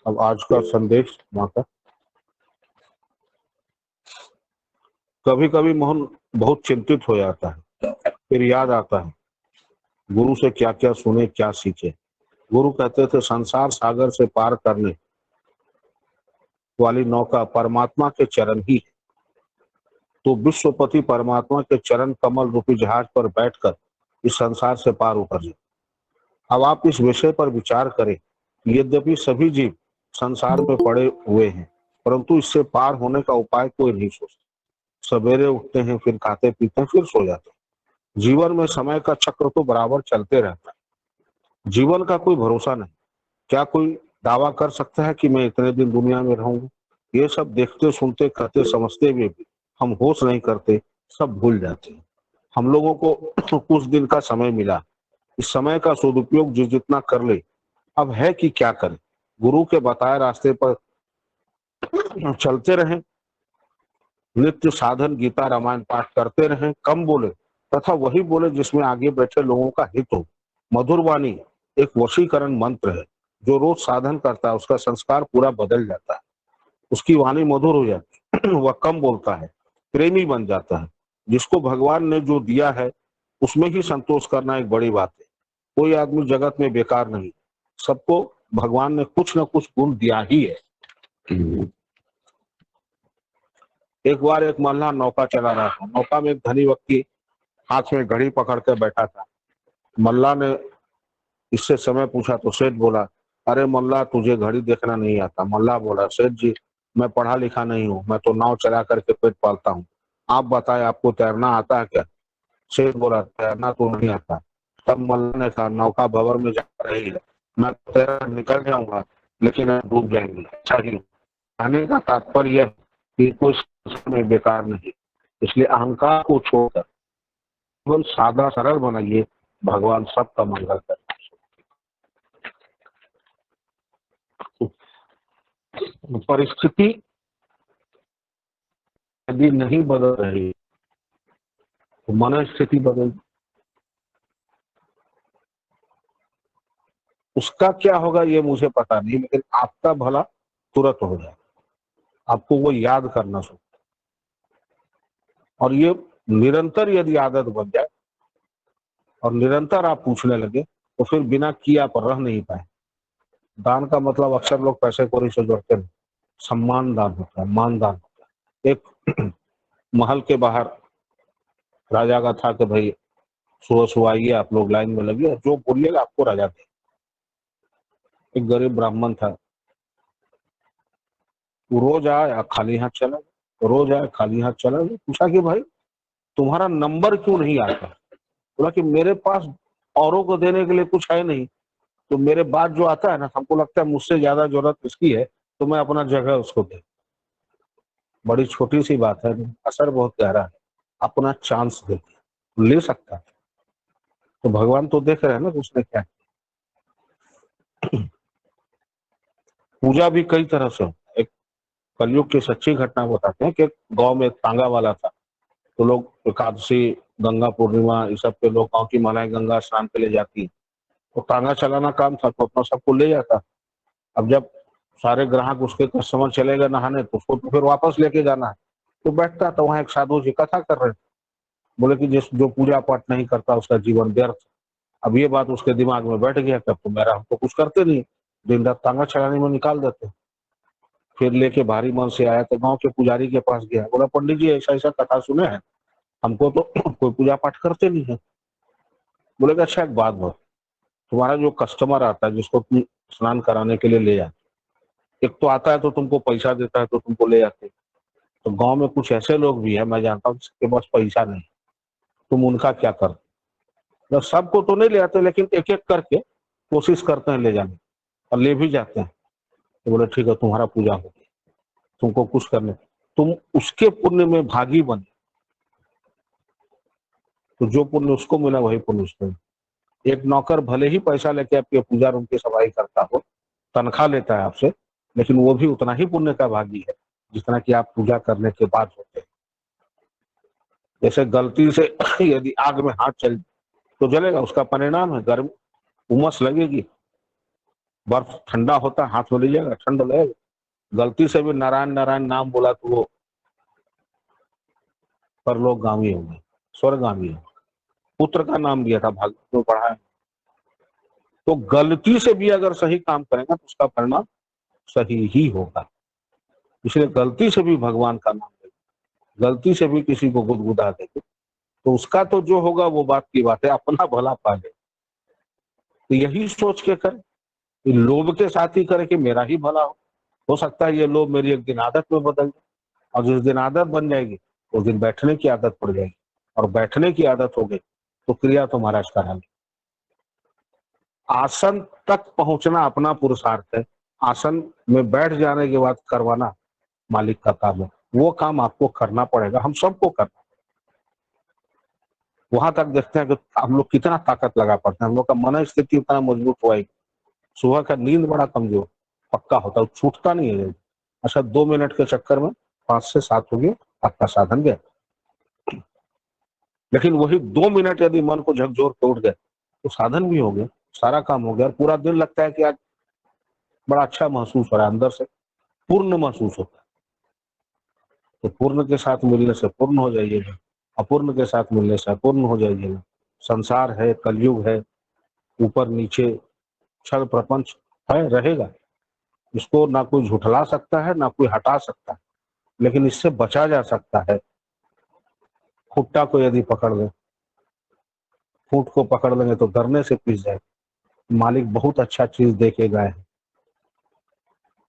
अब आज का संदेश माँ का। कभी कभी मोहन बहुत चिंतित हो जाता है, फिर याद आता है गुरु से क्या क्या सुने, क्या सीखे। गुरु कहते थे संसार सागर से पार करने वाली नौका परमात्मा के चरण ही है। तो विश्वपति परमात्मा के चरण कमल रूपी जहाज पर बैठकर इस संसार से पार उतर जाए। अब आप इस विषय पर विचार करें। यद्यपि सभी जीव संसार में पड़े हुए हैं, परंतु इससे पार होने का उपाय कोई नहीं सोचता। सवेरे उठते हैं, फिर खाते पीते हैं, फिर सो जाते हैं। जीवन में समय का चक्र तो बराबर चलते रहता है। जीवन का कोई भरोसा नहीं। क्या कोई दावा कर सकता है कि मैं इतने दिन दुनिया में रहूंगा? ये सब देखते, सुनते, करते, समझते हुए भी हम होश नहीं करते, सब भूल जाते हैं। हम लोगों को कुछ दिन का समय मिला। इस समय का सदुपयोग जो जितना कर ले, अब है कि क्या करें। गुरु के बताए रास्ते पर चलते रहें, नित्य साधन गीता रामायण पाठ करते रहें, कम बोले तथा वही बोले जिसमें आगे बैठे लोगों का हित हो। मधुर वाणी एक वशीकरण मंत्र है। जो रोज साधन करता है उसका संस्कार पूरा बदल जाता है। उसकी वाणी मधुर हो जाती है, वह कम बोलता है, प्रेमी बन जाता है। जिसको भगवान ने जो दिया है उसमें ही संतोष करना एक बड़ी बात है। कोई आदमी जगत में बेकार नहीं। सबको भगवान ने कुछ न कुछ गुण दिया ही है। एक बार एक मल्लाह नौका चला रहा था। नौका में एक धनी व्यक्ति हाथ में घड़ी पकड़ कर बैठा था। मल्लाह ने इससे समय पूछा तो सेठ बोला, अरे मल्लाह, तुझे घड़ी देखना नहीं आता? मल्लाह बोला, सेठ जी, मैं पढ़ा लिखा नहीं हूँ, मैं तो नाव चला करके पेट पालता हूँ। आप बताएं, आपको तैरना आता है क्या? सेठ बोला, तैरना तो नहीं आता। तब मल्लाह ने कहा, नौका भंवर में जा रही है, मैं तो तैर निकल जाऊंगा, लेकिन आप डूब जाएंगे। अच्छा ही। कहने का तात्पर्य यह कि कोई समय बेकार नहीं। इसलिए अहंकार को छोड़कर केवल सादा सरल बनाइए, भगवान सबका मंगल करें। परिस्थिति यदि नहीं बदल रही तो मन स्थिति बदल, उसका क्या होगा ये मुझे पता नहीं, लेकिन आपका भला तुरंत हो जाए। आपको वो याद करना चाहिए, और ये निरंतर यदि आदत बन जाए और निरंतर आप पूछने लगे तो फिर बिना किए आप रह नहीं पाए। दान का मतलब अक्सर लोग पैसे कौड़ी से जोड़ते हैं। सम्मान दान होता है, मान दान होता है। एक महल के बाहर राजा का था कि भाई सुबह सुबह आइए, आप लोग लाइन में लगिए, जो बोलिएगा आपको राजा दे। एक गरीब ब्राह्मण था, वो रोज आया खाली हाथ चला गया, रोज आया खाली हाथ चला गया। पूछा कि भाई तुम्हारा नंबर क्यों नहीं आता? बोला कि मेरे पास औरों को देने के लिए कुछ है नहीं, तो मेरे बाद जो आता है ना, हमको लगता है मुझसे ज्यादा जरूरत इसकी है, तो मैं अपना जगह उसको दे। बड़ी छोटी सी बात है, असर बहुत गहरा है। अपना चांस दे, ले सकता है। तो भगवान तो देख रहे हैं ना कि उसने क्या किया। पूजा भी कई तरह से होता है। एक कलयुग की सच्ची घटना बताते हैं कि गांव में एक तांगा वाला था। तो लोग एकादशी, गंगा पूर्णिमा, इस सब पे लोग गाँव की महिलाएं गंगा स्नान के लिए जाती है। तो तांगा चलाना काम था, तो अपना सबको ले जाता। अब जब सारे ग्राहक उसके कस्टमर चले गए नहाने, तो उसको तो फिर वापस लेके जाना है। तो बैठता, तो वहां एक साधु जी कथा कर रहे थे। बोले कि जिस जो पूजा पाठ नहीं करता उसका जीवन व्यर्थ। अब ये बात उसके दिमाग में बैठ गया, तब तो मेरा हम तो कुछ करते नहीं, दिन रात तांगा चलाने में निकाल देते। फिर लेके भारी मन से आया तो गांव के पुजारी के पास गया। बोला, पंडित जी ऐसा ऐसा कथा सुने हैं, हमको तो कोई पूजा पाठ करते नहीं है। बोले कि अच्छा एक बात बता, तुम्हारा जो कस्टमर आता है जिसको तुम स्नान कराने के लिए ले जाते, एक तो आता है तो तुमको पैसा देता है तो तुमको ले जाते। तो गांव में कुछ ऐसे लोग भी है, मैं जानता हूँ, जिसके पास पैसा नहीं, तुम उनका क्या करते? तो सबको तो नहीं ले आते, लेकिन एक एक करके कोशिश करते हैं ले जाने, और ले भी जाते हैं। तो बोले ठीक है, तुम्हारा पूजा हो गया, तुमको कुछ करने, तुम उसके पुण्य में भागी बने, तो जो पुण्य उसको मिला वही पुण्य उसको मिला। एक नौकर भले ही पैसा लेके आपके पूजा रूम की सफाई करता हो, तनख्वाह लेता है आपसे, लेकिन वो भी उतना ही पुण्य का भागी है जितना कि आप पूजा करने के बाद होते हैं। जैसे गलती से यदि आग में हाथ चल तो जलेगा, उसका परिणाम है गर्म, उमस लगेगी। बर्फ ठंडा होता है, हाथ में लीजिएगा, ठंड लगेगा। गलती से भी नारायण नारायण नाम बोला तो वो परलोकगामी हो गए, स्वर्गगामी हो। पुत्र का नाम दिया था, भागवत में पढ़ा है। तो गलती से भी अगर सही काम करेंगे तो उसका परिणाम सही ही होगा। इसलिए गलती से भी भगवान का नाम लेंगे, गलती से भी किसी को गुदगुदा देंगे तो उसका तो जो होगा वो बात की बात है, अपना भला पाले। तो यही सोच के करें, लोभ के साथ ही करें कि मेरा ही भला हो सकता है ये लोभ मेरी एक दिन आदत में बदल जाए, और जिस दिन आदत बन जाएगी उस दिन बैठने की आदत पड़ जाएगी, और बैठने की आदत हो गई तो क्रिया तो महाराज का हाल। आसन तक पहुंचना अपना पुरुषार्थ है, आसन में बैठ जाने के बाद करवाना मालिक का काम है। वो काम आपको करना पड़ेगा, हम सबको करना। वहां तक देखते हैं कि हम लोग कितना ताकत लगा पड़ते हैं, हम लोग का मन स्थिति उतना मजबूत हुआ है। सुबह का नींद बड़ा कमजोर पक्का होता है, छूटता नहीं है। अच्छा 2 मिनट के चक्कर में 5 से 7 हो गए, आपका साधन गया। लेकिन वही 2 मिनट यदि मन को झकझोर के उठ गए तो साधन भी हो गया, सारा काम हो गया, और पूरा दिन लगता है कि आज बड़ा अच्छा महसूस हो रहा है, अंदर से पूर्ण महसूस होता है। तो पूर्ण के साथ मिलने से पूर्ण हो जाइएगा, अपूर्ण के साथ मिलने से अपूर्ण हो जाइएगा। संसार है, कलयुग है, ऊपर नीचे छल प्रपंच है, रहेगा। इसको ना कोई झुठला सकता है ना कोई हटा सकता है, लेकिन इससे बचा जा सकता है। खुट्टा को यदि पकड़ ले, फूट को पकड़ लेंगे तो डरने से पिस जाए। मालिक बहुत अच्छा चीज दे के गए हैं।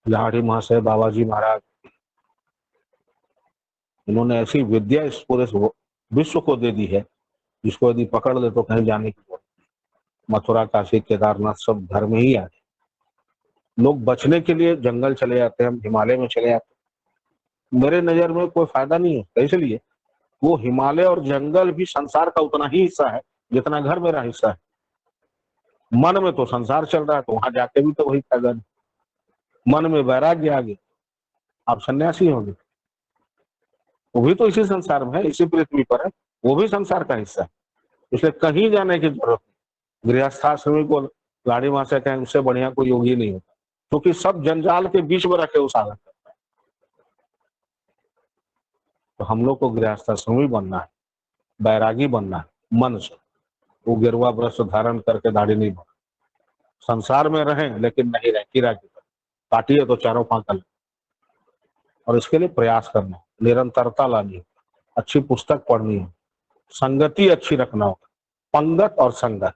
लाड़ी महाशय, बाबा जी महाराज, इन्होंने ऐसी विद्या इस पूरे विश्व को दे दी है, जिसको यदि पकड़ ले तो कहीं जाने की जरूरत नहीं। मथुरा, काशी, केदारनाथ सब घर में ही आ जाए। लोग बचने के लिए जंगल चले जाते हैं, हिमालय में चले जाते हैं। मेरे नजर में कोई फायदा नहीं है, इसलिए वो हिमालय और जंगल भी संसार का उतना ही हिस्सा है जितना घर मेरा हिस्सा है। मन में तो संसार चल रहा है, तो वहां जाके भी तो वही फायदा नहीं। मन में वैराग्य आ गया, आप सन्यासी होंगे, वो भी तो इसी संसार में है, इसी पृथ्वी पर है, वो भी संसार का हिस्सा है। इसलिए कहीं जाने की जरूरत नहीं। गृहस्थाश्रमी को लाड़ी माँ से कहें उससे बढ़िया कोई योगी नहीं होता, क्योंकि सब जंजाल के बीच में रखे वो साधन करता है। तो हम लोग को गृहस्थाश्रमी बनना है, बैरागी बनना है मन से। वो गिरवा वस्त्र धारण करके दाढ़ी नहीं बना, संसार में रहें लेकिन नहीं रहे किरा की तरह, काटिए तो चारों पांच अलग। और इसके लिए प्रयास करना, निरंतरता लानी है, अच्छी पुस्तक पढ़नी है, संगति अच्छी रखना होगा। पंगत और संगत,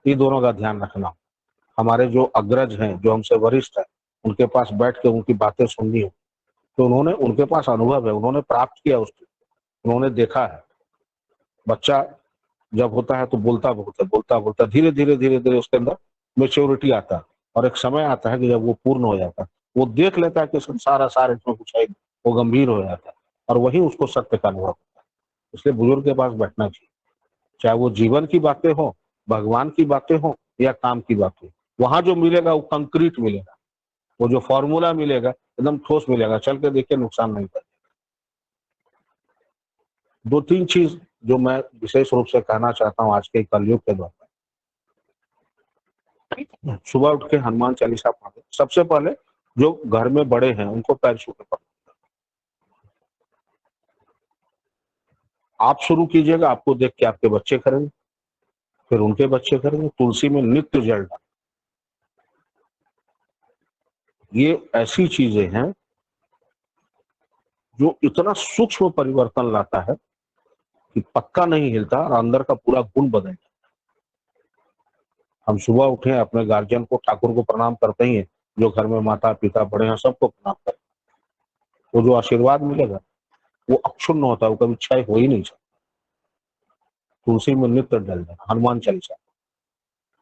ये दोनों का ध्यान रखना। हमारे जो अग्रज हैं, जो हमसे वरिष्ठ हैं, उनके पास बैठ के उनकी बातें सुननी हो, तो उन्होंने, उनके पास अनुभव है, उन्होंने प्राप्त किया उसको, उन्होंने देखा है। बच्चा जब होता है तो बोलता बहुत है, बोलता बोलता धीरे धीरे धीरे धीरे उसके अंदर मेच्योरिटी आता है, और एक समय आता है कि जब वो पूर्ण हो जाता है, वो देख लेता है कि संसार आसार इसमें कुछ है, वो गंभीर हो जाता है, और वही उसको सत्य का अनुभव होता है। इसलिए बुजुर्ग के पास बैठना चाहिए, चाहे वो जीवन की बातें हो, भगवान की बातें हो, या काम की बातें। वहां जो मिलेगा वो कंक्रीट मिलेगा, वो जो फॉर्मूला मिलेगा एकदम ठोस मिलेगा, चल के देखिए नुकसान नहीं करेगा। 2-3 चीज जो मैं विशेष रूप से कहना चाहता हूँ आज के कलयुग के दौर में। सुबह उठ के हनुमान चालीसा पढ़े। सबसे पहले जो घर में बड़े हैं उनको पैर छू के पढ़ो। आप शुरू कीजिएगा, आपको देख के आपके बच्चे करेंगे, फिर उनके बच्चे करेंगे। तुलसी में नित्य जल डाल, ये ऐसी चीजें हैं जो इतना सूक्ष्म परिवर्तन लाता है कि पत्ता नहीं हिलता और अंदर का पूरा गुण बदल जाता। हम सुबह उठे, अपने गार्जियन को, ठाकुर को प्रणाम करते ही हैं, जो घर में माता पिता बड़े हैं सबको प्रणाम करते हैं। वो जो आशीर्वाद मिलेगा वो अक्षुण्ण होता है, वो कभी क्षय हो ही नहीं सकता। तुलसी में नित्य डल जाना, हनुमान चालीसा,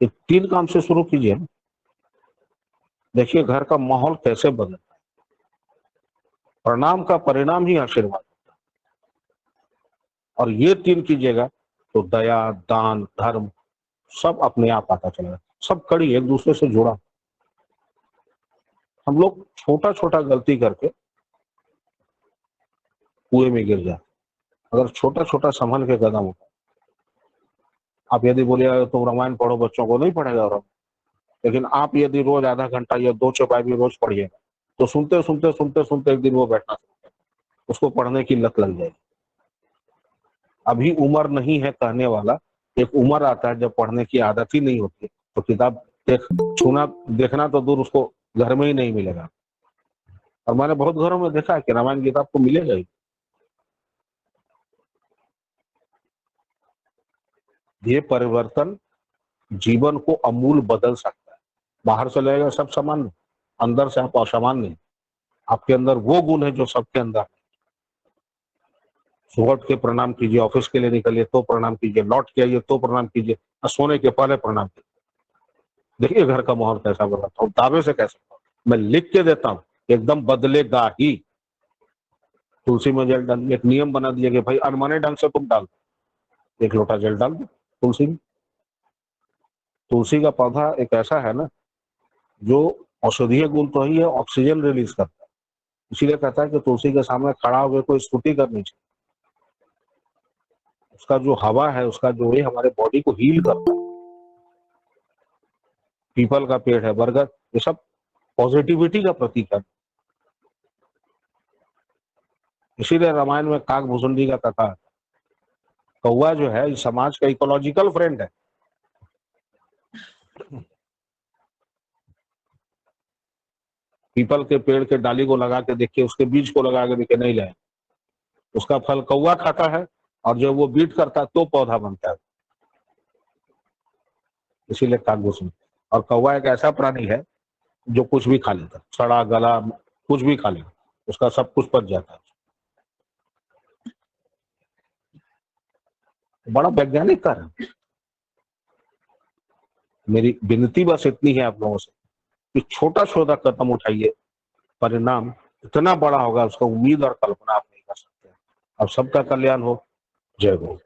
ये 3 काम से शुरू कीजिए, देखिए घर का माहौल कैसे बदलता है। प्रणाम का परिणाम ही आशीर्वाद होता है। और ये 3 कीजिएगा तो दया, दान, धर्म सब अपने आप आता चलेगा। सब कड़ी एक दूसरे से जुड़ा। हम लोग छोटा छोटा गलती करके कुएं में गिर जाते। अगर छोटा छोटा संभल के कदम उठा, आप यदि बोलिएगा तुम रामायण पढ़ो, बच्चों को नहीं पढ़ेगा, और लेकिन आप यदि रोज आधा घंटा या 2 चौपाई भी रोज पढ़िए तो सुनते सुनते सुनते सुनते एक दिन वो बैठना उसको पढ़ने की लत लग जाएगी। अभी उम्र नहीं है कहने वाला, एक उम्र आता है जब पढ़ने की आदत ही नहीं होती तो किताब छूना देखना तो दूर, उसको घर में ही नहीं मिलेगा। और मैंने बहुत घरों में देखा है कि रामायण गीता आपको मिलेगा ही। ये परिवर्तन जीवन को अमूल बदल सकता है। बाहर से लगेगा सब सामान्य, अंदर से आप असामान्य। आपके अंदर वो गुण है जो सबके अंदर। सुबह उठ के प्रणाम कीजिए, ऑफिस के लिए निकलिए तो प्रणाम कीजिए, लौट के आइए तो प्रणाम कीजिए, सोने के पहले प्रणाम कीजिए। देखिए घर का माहौल कैसा बदलता हूँ, दावे से कह सकता हूँ, मैं लिख के देता हूँ, एकदम बदलेगा ही। तुलसी में जल डाल, एक नियम बना दिया कि भाई अनमने ढंग से तुम डाल, 1 लोटा जल डाल दो तुलसी में। तुलसी का पौधा एक ऐसा है ना जो औषधीय गुण तो ही है, ऑक्सीजन रिलीज करता है। इसीलिए कहता है कि तुलसी के सामने खड़ा होकर कोई स्तुति करनी चाहिए। उसका जो हवा है, उसका जो ये हमारे बॉडी को हील करता है। पीपल का पेड़ है, बरगद, ये सब पॉजिटिविटी का प्रतीक है। इसीलिए रामायण में काक भुसुंडी का कथा है। कौवा जो है इस समाज का इकोलॉजिकल फ्रेंड है। पीपल के पेड़ के डाली को लगा के देखिए, उसके बीज को लगा के देखिए, नहीं ले, उसका फल कौवा खाता है और जब वो बीट करता है तो पौधा बनता है। इसीलिए काक भुसुंडी। और कौवा एक ऐसा प्राणी है जो कुछ भी खा लेता है, सड़ा गला कुछ भी खा लेता, उसका सब कुछ पच जाता है। बड़ा वैज्ञानिक कार्य। मेरी विनती बस इतनी है आप लोगों से कि छोटा छोटा कदम उठाइए, परिणाम इतना बड़ा होगा उसका उम्मीद और कल्पना आप नहीं कर सकते। अब सबका कल्याण हो। जय गुरु।